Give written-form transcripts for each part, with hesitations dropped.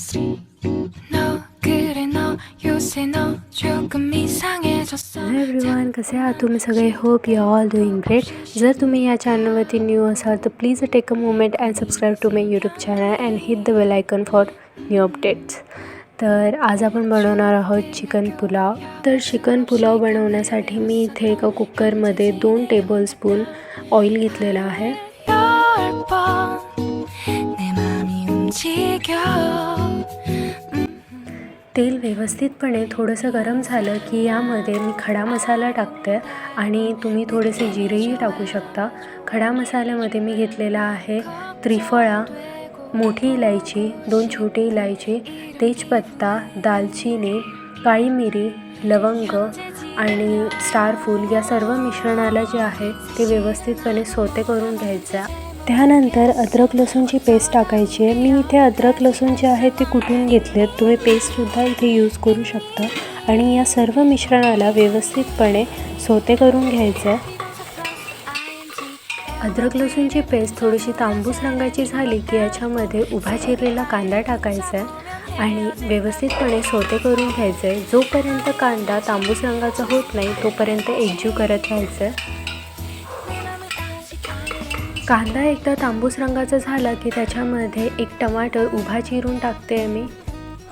Hello everyone, कसे आहात तुम्ही सगळे? Hope you all doing great. जर तुम्ही या चॅनलवरती न्यू असाल तर please take a moment and subscribe to my YouTube channel and hit the bell icon for new updates. तर आज आपण बनवणार आहोत चिकन पुलाव. तर चिकन पुलाव बनवण्यासाठी मी इथे एका कुकरमध्ये 2 टेबलस्पून ऑइल घेतलेलं आहे. तेल व्यवस्थितपणे थोडंसं गरम झालं की यामध्ये मी खडा मसाला टाकते आणि तुम्ही थोडेसे जिरेही टाकू शकता. खडा मसाल्यामध्ये मी घेतलेला आहे त्रिफळा, मोठी इलायची, 2 छोटी इलायची, तेजपत्ता, दालचिनी, काळी मिरी, लवंग आणि स्टारफूल. या सर्व मिश्रणाला जे आहे ते व्यवस्थितपणे सोते करून घ्यायचं. त्यानंतर अद्रक लसूणची पेस्ट टाकायची आहे. मी इथे अद्रक लसूण जे आहे ते कुटून घेतलेत, तुम्ही पेस्टसुद्धा इथे यूज करू शकता. आणि या सर्व मिश्रणाला व्यवस्थितपणे सोते करून घ्यायचं आहे. अद्रक लसूणची पेस्ट थोडीशी तांबूस रंगाची झाली की याच्यामध्ये उभा चिरलेला कांदा टाकायचा आहे आणि व्यवस्थितपणे सोते करून घ्यायचं आहे. जोपर्यंत कांदा तांबूस रंगाचा होत नाही तोपर्यंत एकजीव करत राहायचं आहे. कांदा एकदा तांबूस रंगाचा झाला की त्याच्यामध्ये एक टमाटर उभा चिरून टाकते आहे मी.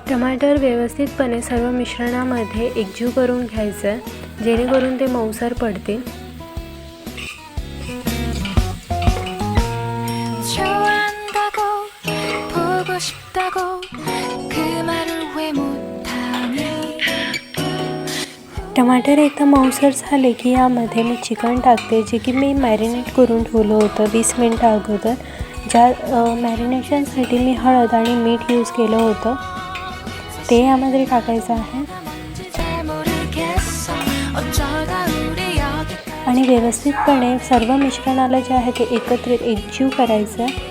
टमाटर व्यवस्थितपणे सर्व मिश्रणामध्ये एकजीव करून घ्यायचं आहे जेणेकरून ते मऊसर पडतील. टमाटर एकदम मऊसर झाले की यामध्ये मी चिकन टाकते, जे की मी मॅरिनेट करून ठेवलं होतं 20 मिनटं अगोदर. ज्या मॅरिनेशनसाठी मी हळद आणि मीठ यूज केलं होतं ते यामध्ये टाकायचं आहे आणि व्यवस्थितपणे सर्व मिश्रणाला जे आहे ते एकत्रित एकजीव करायचं आहे.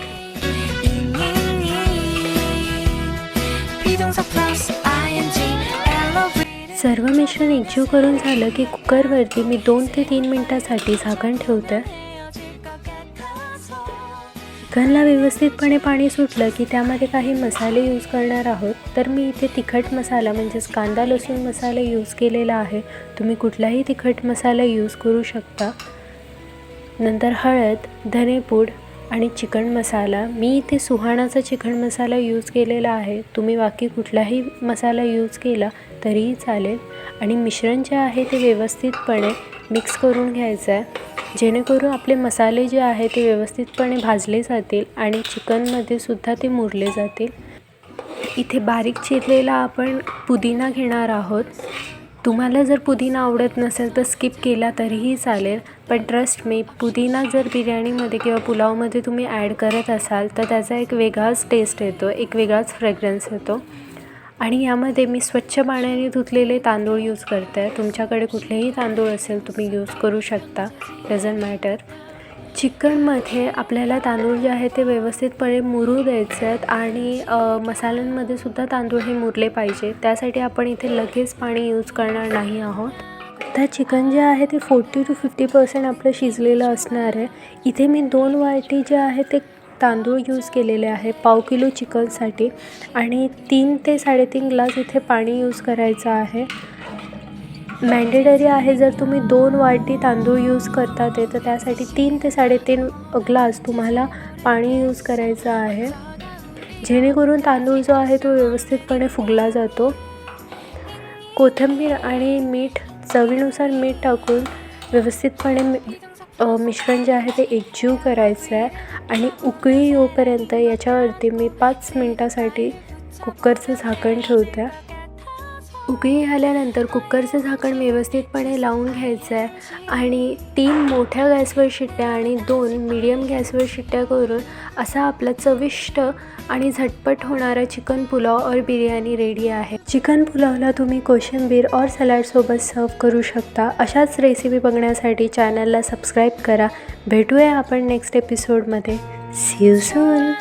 सर्व मिश्रण एकजीव करून झालं की कुकरवरती मी 2 ते 3 मिनटासाठी झाकण ठेवते. चिकनला व्यवस्थितपणे पाणी सुटलं की त्यामध्ये काही मसाले यूज करणार आहोत. तर मी इथे तिखट मसाला म्हणजेच कांदा लसूण मसाला यूज केलेला आहे. तुम्ही कुठलाही तिखट मसाला यूज करू शकता. नंतर हळद, धनेपूड आणि चिकन मसाला. मी इथे सुहाणाचा चिकन मसाला यूज केलेला आहे. तुम्ही बाकी कुठलाही मसाला यूज केला तरीही चालेल. आणि मिश्रण जे आहे ते व्यवस्थितपणे मिक्स करून घ्यायचं आहे जेणेकरून आपले मसाले जे आहे ते व्यवस्थितपणे भाजले जातील आणि चिकनमध्ये सुद्धा ते मुरले जातील. इथे बारीक चिरलेला आपण पुदिना घेणार आहोत. तुम्हाला जर पुदिना आवडत नसेल तर स्किप केला तरीही चालेल, पण ट्रस्ट मी, पुदिना जर बिर्याणीमध्ये किंवा पुलावमध्ये तुम्ही ॲड करत असाल तर त्याचा एक वेगळाच टेस्ट येतो, एक वेगळाच फ्रेग्रन्स येतो. आणि यामध्ये मी स्वच्छ पाण्याने धुतलेले तांदूळ यूज करते. तुमच्याकडे कुठलेही तांदूळ असेल तुम्ही यूज करू शकता, डझंट मॅटर. चिकनमध्ये आपल्याला तांदूळ जे आहे ते व्यवस्थितपणे मुरू द्यायचे आहेत आणि मसाल्यांमध्ये सुद्धा तांदूळ हे मुरले पाहिजे. त्यासाठी आपण इथे लगेच पाणी यूज करणार नाही आहोत. आता चिकन जे आहे ते 40 to 50% आपलं शिजलेलं असणार आहे. इथे मी 2 वाटी जे आहे ते तांदूळ यूज केलेले आहे पाव किलो चिकनसाठी आणि 3 ते 3.5 ग्लास इथे पाणी यूज करायचं आहे. मॅन्डेटरी आहे, जर तुम्ही 2 वाटी तांदूळ यूज करता तर त्यासाठी 3 ते 3.5 ग्लास तुम्हाला पाणी यूज करायचं आहे जेणेकरून तांदूळ जो आहे तो व्यवस्थितपणे फुगला जातो. कोथिंबीर आणि मीठ, चवीनुसार मीठ टाकून व्यवस्थितपणे मिश्रण जे आहे ते एकजीव करायचं आहे आणि उकळी येऊपर्यंत याच्यावरती मी 5 मिनटासाठी कुकरचं झाकण ठेवते. उकळी आल्यानंतर कुकरचं झाकण व्यवस्थितपणे लावून घ्यायचं आहे आणि 3 मोठ्या गॅसवर शिट्ट्या आणि 2 मीडियम गॅसवर शिट्ट्या करून असा आपला चविष्ट आणि झटपट होणारा चिकन पुलाव और बिर्याणी रेडी आहे. चिकन पुलावला तुम्ही कोशिंबीर और सलाडसोबत सर्व करू शकता. अशाच रेसिपी बघण्यासाठी चॅनलला सबस्क्राईब करा. भेटूया आपण नेक्स्ट एपिसोडमध्ये. See you soon.